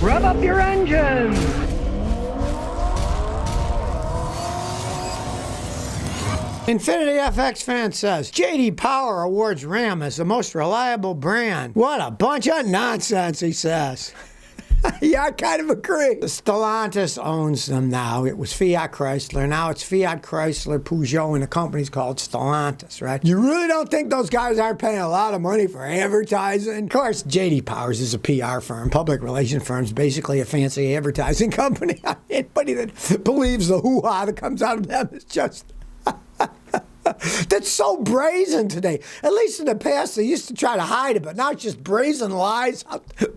Rev up your engines! Infinity FX fan says, JD Power awards Ram as the most reliable brand. What a bunch of nonsense, he says. Yeah, I kind of agree. Stellantis owns them now. It was Fiat Chrysler. Now it's Fiat Chrysler, Peugeot, and the company's called Stellantis, right? You really don't think those guys aren't paying a lot of money for advertising? Of course, JD Powers is a PR firm. Public relations firm is basically a fancy advertising company. Anybody that believes the hoo-ha that comes out of them is just... That's so brazen today. At least in the past, they used to try to hide it, but now it's just brazen lies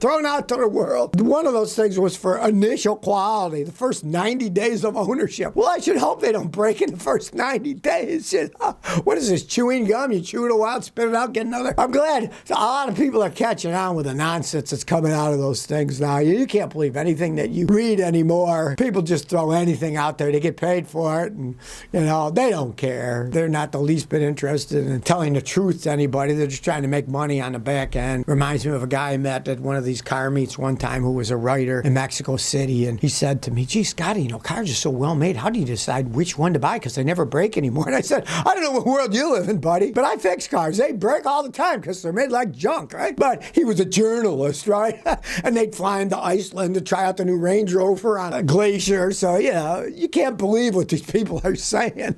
thrown out to the world. One of those things was for initial quality, the first 90 days of ownership. Well, I should hope they don't break in the first 90 days. You know? What is this, chewing gum? You chew it a while, spit it out, get another. I'm glad a lot of people are catching on with the nonsense that's coming out of those things now. You can't believe anything that you read anymore. People just throw anything out there. They get paid for it, and, you know, they don't care. They're not the least bit interested in telling the truth to anybody. They're just trying to make money on the back end. Reminds me of a guy I met at one of these car meets one time who was a writer in Mexico City, and he said to me, gee, Scotty, you know, cars are so well made. How do you decide which one to buy? Because they never break anymore. And I said, I don't know what world you live in, buddy, but I fix cars. They break all the time because they're made like junk, right? But he was a journalist, right? And they'd fly into Iceland to try out the new Range Rover on a glacier. So, you know, you can't believe what these people are saying.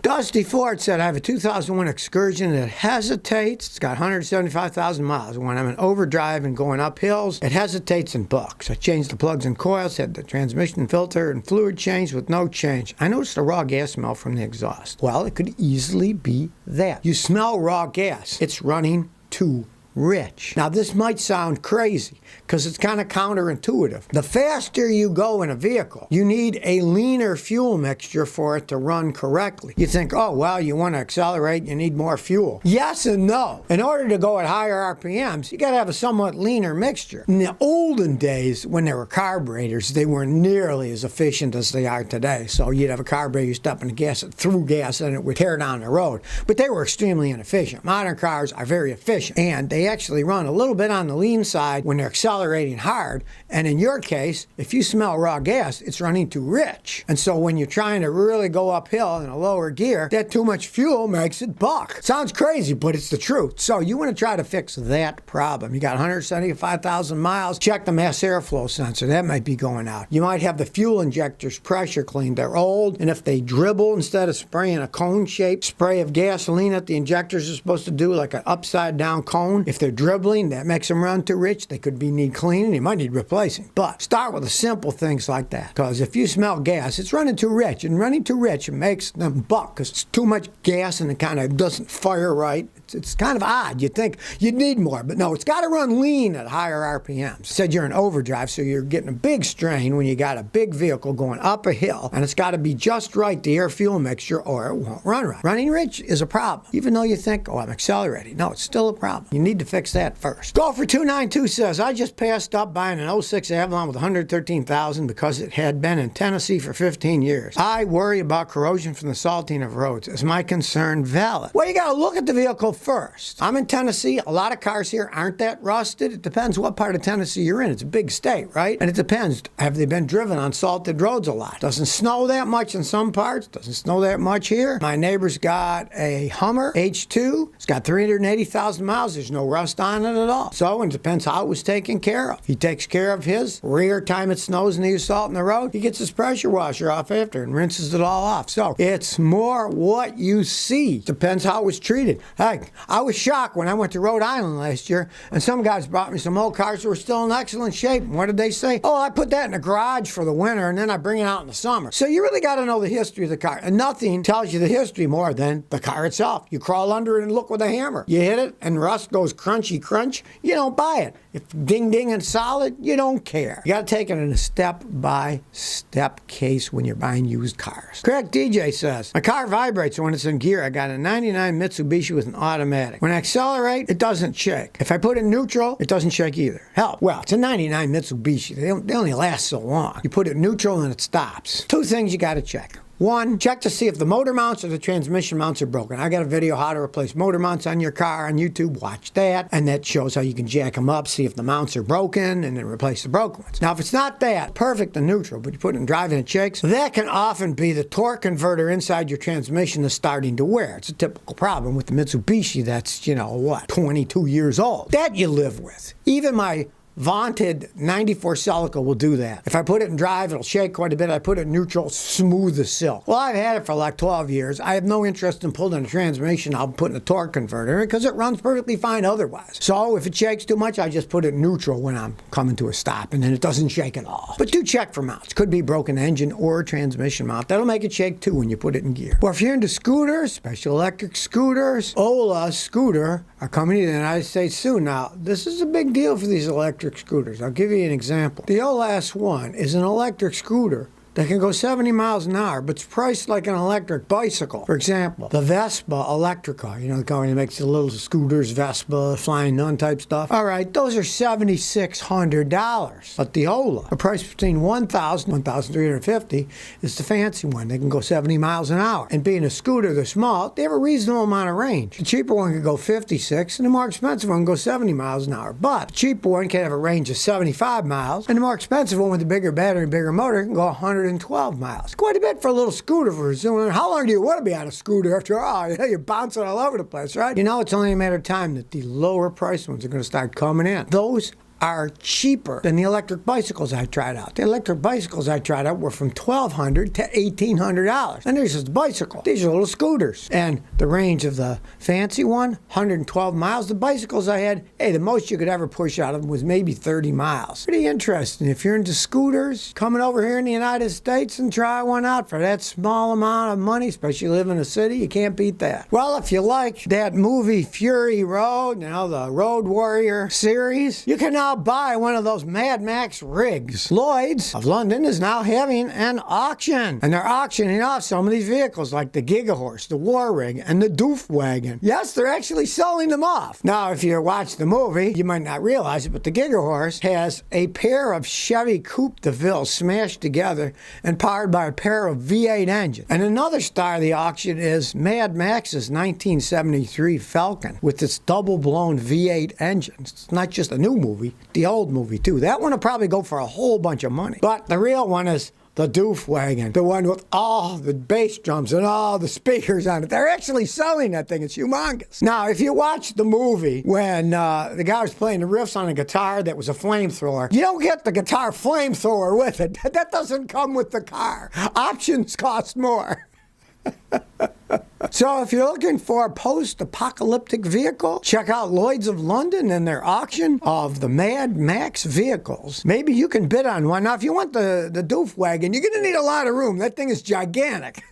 Dusty Ford said, I have a 2001 Excursion that hesitates. It's got 175,000 miles. When I'm in overdrive and going up hills, it hesitates and bucks. I changed the plugs and coils, had the transmission filter and fluid changed with no change. I noticed a raw gas smell from the exhaust. Well, it could easily be that. You smell raw gas. It's running too rich. Now, this might sound crazy because it's kind of counterintuitive. The faster you go in a vehicle, you need a leaner fuel mixture for it to run correctly. You think, oh, well, you want to accelerate, you need more fuel. Yes and no. In order to go at higher RPMs, you got to have a somewhat leaner mixture. In the olden days, when there were carburetors, they weren't nearly as efficient as they are today. So you'd have a carburetor, you step in the gas, it threw gas, and it would tear down the road. But they were extremely inefficient. Modern cars are very efficient, and they actually run a little bit on the lean side when they're accelerating hard. And in your case, if you smell raw gas, it's running too rich. And so when you're trying to really go uphill in a lower gear, that too much fuel makes it buck. Sounds crazy, but it's the truth. So you want to try to fix that problem. You got 175,000 miles, check the mass airflow sensor. That might be going out. You might have the fuel injectors pressure cleaned. They're old, and if they dribble instead of spraying a cone-shaped spray of gasoline that the injectors are supposed to do, like an upside-down cone, if they're dribbling, that makes them run too rich. They could need cleaning. You might need replacing. But start with the simple things like that. Because if you smell gas, it's running too rich. And running too rich, it makes them buck because it's too much gas and it kind of doesn't fire right. It's kind of odd. You'd think you'd need more, but no, it's got to run lean at higher RPMs. Said you're in overdrive, so you're getting a big strain when you got a big vehicle going up a hill, and it's got to be just right, the air-fuel mixture, or it won't run right. Running rich is a problem, even though you think, oh, I'm accelerating. No, it's still a problem. You need to fix that first. Golfer292 says, I just passed up buying an '06 Avalon with 113,000 because it had been in Tennessee for 15 years. I worry about corrosion from the salting of roads. Is my concern valid? Well, you got to look at the vehicle first. I'm in Tennessee. A lot of cars here aren't that rusted. It depends what part of Tennessee you're in. It's a big state, right? And it depends. Have they been driven on salted roads a lot? Doesn't snow that much in some parts. Doesn't snow that much here. My neighbor's got a Hummer H2. It's got 380,000 miles. There's no rust on it at all. So it depends how it was taken care of. He takes care of his. Rare time it snows and there's salt in the road, he gets his pressure washer off after and rinses it all off. So it's more what you see. Depends how it was treated. Hey, I was shocked when I went to Rhode Island last year, and some guys brought me some old cars that were still in excellent shape. And what did they say? Oh, I put that in the garage for the winter, and then I bring it out in the summer. So you really got to know the history of the car. And nothing tells you the history more than the car itself. You crawl under it and look with a hammer. You hit it, and rust goes crunchy crunch. You don't buy it. If ding ding and solid, you don't care. You got to take it in a step-by-step case when you're buying used cars. Craig DJ says, my car vibrates when it's in gear. I got a 99 Mitsubishi with an automatic. When I accelerate, it doesn't shake. If I put it in neutral, it doesn't shake either. Hell, well, it's a 99 Mitsubishi. They only last so long. You put it in neutral and it stops. Two things you got to check. One, check to see if the motor mounts or the transmission mounts are broken. I got a video how to replace motor mounts on your car on YouTube. Watch that. And that shows how you can jack them up, see if the mounts are broken, and then replace the broken ones. Now, if it's not that, perfect and neutral, but you put it in drive and it shakes, that can often be the torque converter inside your transmission is starting to wear. It's a typical problem with the Mitsubishi that's, 22 years old. That you live with. Even my vaunted 94 Celica will do that. If I put it in drive, it'll shake quite a bit. I put it in neutral, smooth as silk. Well, I've had it for like 12 years. I have no interest in pulling a transmission out and putting a torque converter in because it runs perfectly fine otherwise. So if it shakes too much, I just put it in neutral when I'm coming to a stop, and then it doesn't shake at all. But do check for mounts. Could be broken engine or transmission mount. That'll make it shake too when you put it in gear. Well, if you're into scooters, special electric scooters, Ola Scooter are coming to the United States soon. Now, this is a big deal for these electric scooters. I'll give you an example. The OLAS One is an electric scooter that can go 70 miles an hour, but it's priced like an electric bicycle. For example, the Vespa Electrica, the company that makes the little scooters, Vespa, Flying Nun type stuff. All right, those are $7,600. But the Ola, a price between $1,000 and $1,350, is the fancy one. They can go 70 miles an hour. And being a scooter, they're small, they have a reasonable amount of range. The cheaper one can go 56, and the more expensive one can go 70 miles an hour. But the cheaper one can have a range of 75 miles, and the more expensive one with the bigger battery and bigger motor can go 112 miles. Quite a bit for a little scooter for assuming. How long do you want to be on a scooter after all? You're bouncing all over the place, right? It's only a matter of time that the lower priced ones are going to start coming in. Those are cheaper than the electric bicycles I tried out. The electric bicycles I tried out were from $1,200 to $1,800. And there's just a bicycle. These are little scooters. And the range of the fancy one, 112 miles. The bicycles I had, the most you could ever push out of them was maybe 30 miles. Pretty interesting. If you're into scooters, coming over here in the United States and try one out for that small amount of money, especially live in a city, you can't beat that. Well, if you like that movie Fury Road, the Road Warrior series, you can now buy one of those Mad Max rigs. Lloyd's of London is now having an auction, and they're auctioning off some of these vehicles like the Gigahorse, the War Rig, and the Doof Wagon. Yes, they're actually selling them off. Now, if you watch the movie, you might not realize it, but the Gigahorse has a pair of Chevy Coupe de Ville smashed together and powered by a pair of V8 engines. And another star of the auction is Mad Max's 1973 Falcon with its double-blown V8 engines. It's not just a new movie. The old movie, too. That one will probably go for a whole bunch of money. But the real one is the Doof Wagon, the one with all the bass drums and all the speakers on it. They're actually selling that thing. It's humongous. Now, if you watch the movie when the guy was playing the riffs on a guitar that was a flamethrower, you don't get the guitar flamethrower with it. That doesn't come with the car. Options cost more. So if you're looking for a post-apocalyptic vehicle, check out Lloyd's of London and their auction of the Mad Max vehicles. Maybe you can bid on one. Now, if you want the Doof Wagon, you're going to need a lot of room. That thing is gigantic.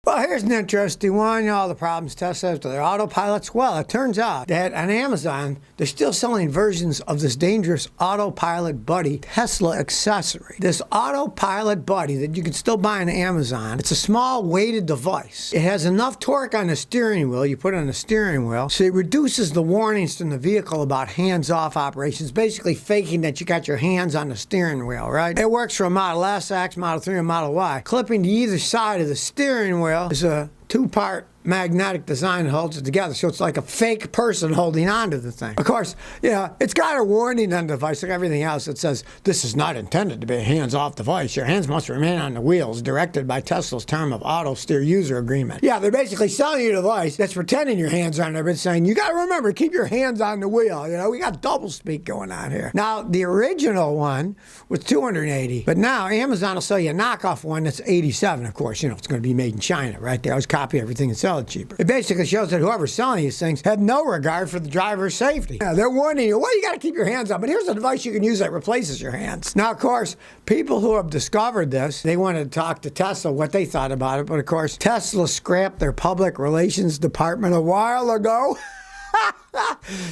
Well, here's an interesting one. All the problems Tesla has with their autopilots. Well, it turns out that on Amazon, they're still selling versions of this dangerous autopilot buddy Tesla accessory. This autopilot buddy that you can still buy on Amazon, it's a small weighted device. It has enough torque on the steering wheel, you put it on the steering wheel, so it reduces the warnings from the vehicle about hands-off operations, basically faking that you got your hands on the steering wheel, right? It works for a Model S, X, Model 3, and Model Y. Clipping to either side of the steering wheel is a two-part magnetic design that holds it together, so it's like a fake person holding onto the thing. Of course, it's got a warning on the device like everything else that says this is not intended to be a hands-off device. Your hands must remain on the wheels, directed by Tesla's term of auto steer user agreement. Yeah, they're basically selling you a device that's pretending your hands are on there, but saying you got to remember, keep your hands on the wheel. We got double speak going on here. Now, the original one was $280, but now Amazon will sell you a knockoff one that's $87. Of course, it's going to be made in China, right? They always copy everything and sell it cheaper. It basically shows that whoever's selling these things had no regard for the driver's safety. Yeah, they're warning you, well, you got to keep your hands on, but here's a device you can use that replaces your hands. Now, of course, people who have discovered this, they wanted to talk to Tesla what they thought about it, but of course, Tesla scrapped their public relations department a while ago.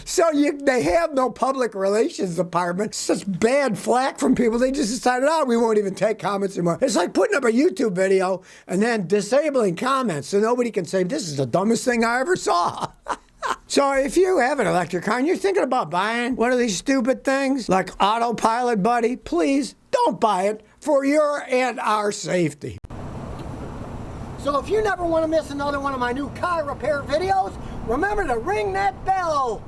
So they have no public relations department. Such bad flack from people. They just decided, we won't even take comments anymore. It's like putting up a YouTube video and then disabling comments so nobody can say, this is the dumbest thing I ever saw. So if you have an electric car and you're thinking about buying one of these stupid things like Autopilot Buddy, please don't buy it. for your and our safety. So if you never want to miss another one of my new car repair videos, remember to ring that bell.